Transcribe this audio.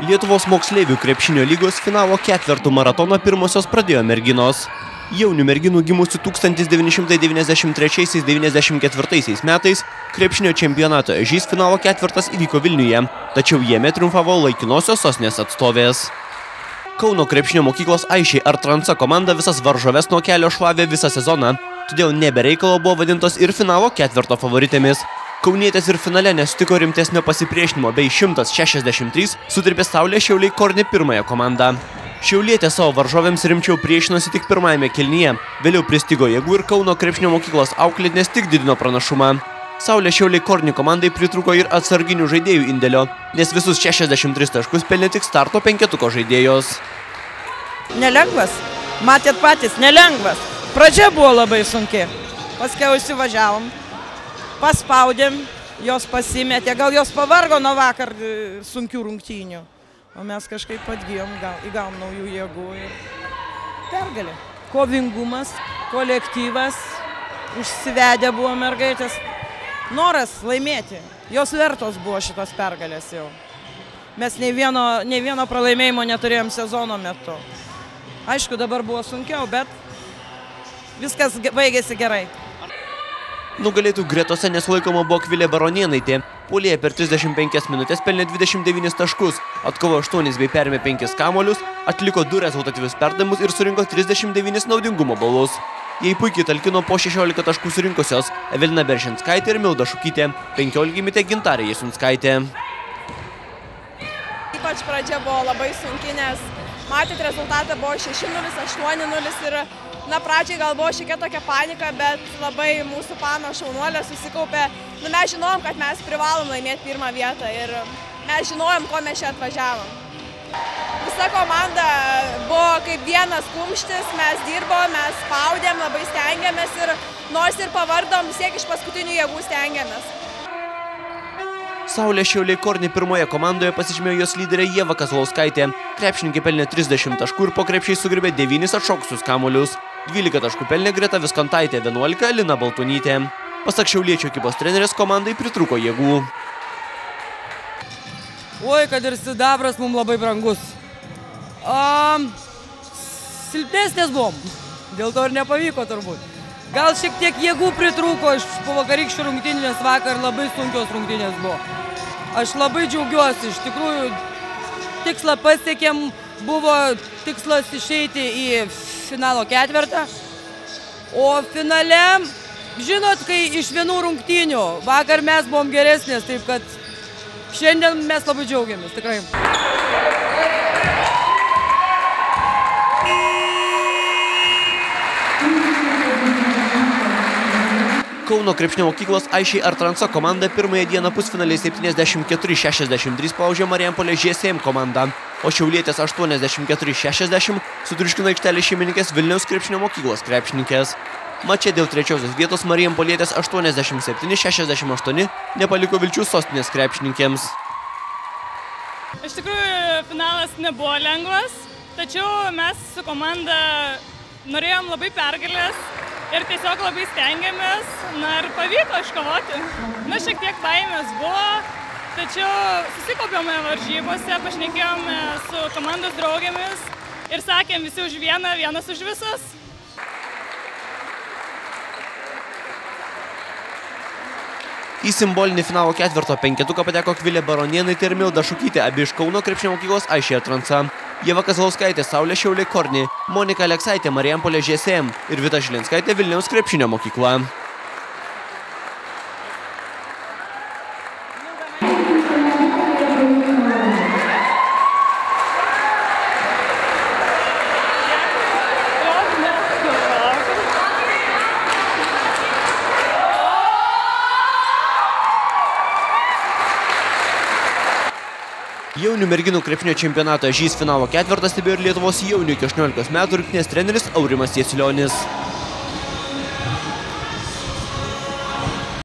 Lietuvos moksleivių krepšinio lygos finalo ketvertų maratono pirmosios pradėjo merginos. Jaunių merginų gimusių 1993–94 metais krepšinio čempionato Ežys finalo ketvertas įvyko Vilniuje, tačiau jame triumfavo laikinosios sostinės atstovės. Kauno krepšinio mokyklos Aišiai Artransa komanda visas varžoves nuo kelio šlavė visą sezoną, todėl nebereikalo buvo vadintos ir finalo ketverto favoritėmis. Kaunietės ir finale nesutiko rimtesnio pasipriešinimo bei 163 sutirpė Saulė Šiauliai Korni pirmąją komandą. Šiaulietė savo varžovėms rimčiau priešinosi tik pirmajame kėlinyje, vėliau pristigo jėgų ir Kauno krepšinio mokyklos auklėtinės tik didino pranašumą. Saulė Šiauliai Korni komandai pritrūko ir atsarginių žaidėjų indėlio, nes visus 63 taškus pelnė tik starto penketuko žaidėjos. Nelengvas, matėt patys, nelengvas. Pradžia buvo labai sunki, paskiau įsivažiavom, paspaudėm, jos pasimetė, gal jos pavargo nuo vakar sunkių rungtynių, o mes kažkaip atgijom, įgavom naujų jėgų ir pergalė. Kovingumas, kolektyvas, užsivedę buvo mergaitės, noras laimėti, jos vertos buvo šitos pergalės jau. Mes nei vieno pralaimėjimo neturėjom sezono metu. Aišku, dabar buvo sunkiau, bet viskas baigėsi gerai. Nugalėtų gretose nesulaikoma buvo Akvilė Baronėnaitė. Puolėja per 35 minutės pelnė 29 taškus, atkovo 8 bei perėmė 5 kamuolius, atliko 2 rezultatyvius perdavimus ir surinko 39 naudingumo balus. Jai puikiai talkino po 16 taškų surinkusios Evelina Beršinskaitė ir Milda Šukytė, 15 įmetė Gintarė Jasunskaitė. Ypač pradžia buvo labai sunki, nes matėt rezultatą buvo 6-0, 8-0 ir pradžiai gal buvo šiek tiek tokia panika, bet labai mūsų Pano šaunuolė susikaupė. Mes žinojom, kad mes privalom laimėti pirmą vietą ir mes žinojom, ko mes čia atvažiavom. Visa komanda buvo kaip vienas kumštis, mes dirbom, mes spaudėm, labai stengiamės ir nors ir pavardom, vis tiek iš paskutinių jėgų stengiamės. Saulė Šiauliai Korni pirmoje komandoje pasižymėjo jos lyderė Ieva Kazlauskaitė. Krepšininkė pelnė 30 taškų ir po krepšiais sugribė 9 atšokusius kamuolius. 12 taškų pelnė Greta Viskontaitė, 11 Lina Baltunytė. Pasak šiauliečio ekipos trenerės, komandai pritrūko jėgų. Oi, kad ir sidabras mums labai brangus. Silpnesnės buvom, dėl to ir nepavyko turbūt. Gal šiek tiek jėgų pritrūko iš vakarykščių rungtynių, nes vakar labai sunkios rungtynės buvo. Aš labai džiaugiuosi, iš tikrųjų tikslą pasiekėm, buvo tikslas išeiti į finalo ketvertą, o finale, žinot, kai iš vienų rungtynių, vakar mes buvom geresnės, taip kad šiandien mes labai džiaugiamės, tikrai. Kauno krepšinio mokyklos Aišiai Artransa komanda pirmąją dieną pusfinaliai 74–63 palaužė Marijampolės GSM komandą, o šiaulietės 84–60 sutriuškino aikštelės šeimininkės Vilniaus krepšinio mokyklos krepšininkės. Mače dėl trečiosios vietos Marijampolietės 87–68 nepaliko vilčių sostinės krepšininkėms. Iš tikrųjų, finalas nebuvo lengvas, tačiau mes su komanda norėjom labai pergalės. Ir tiesiog labai stengiamės, ir pavyko iškovoti. Šiek tiek baimės buvo, tačiau susikaupėme varžybose, pašnekėjome su komandos draugėmis ir sakėm visi už vieną, vienas už visas. Į simbolinį finalo ketverto penketuką pateko Akvilė Baronėnaitė ir Milda Šukytė, abi iš Kauno krepšinio mokyklos Aišiai Artransa. Ieva Kazlauskaitė Saulė Šiauliai Korni, Monika Aleksaitė Marijampolės GSM ir Vita Žilinskaitė Vilniaus krepšinio mokykla. Jaunių merginų krepšinio čempionato Ežys finalo ketvertą stebėjo ir Lietuvos jaunių iki 18 metų rinktinės treneris Aurimas Jasilionis.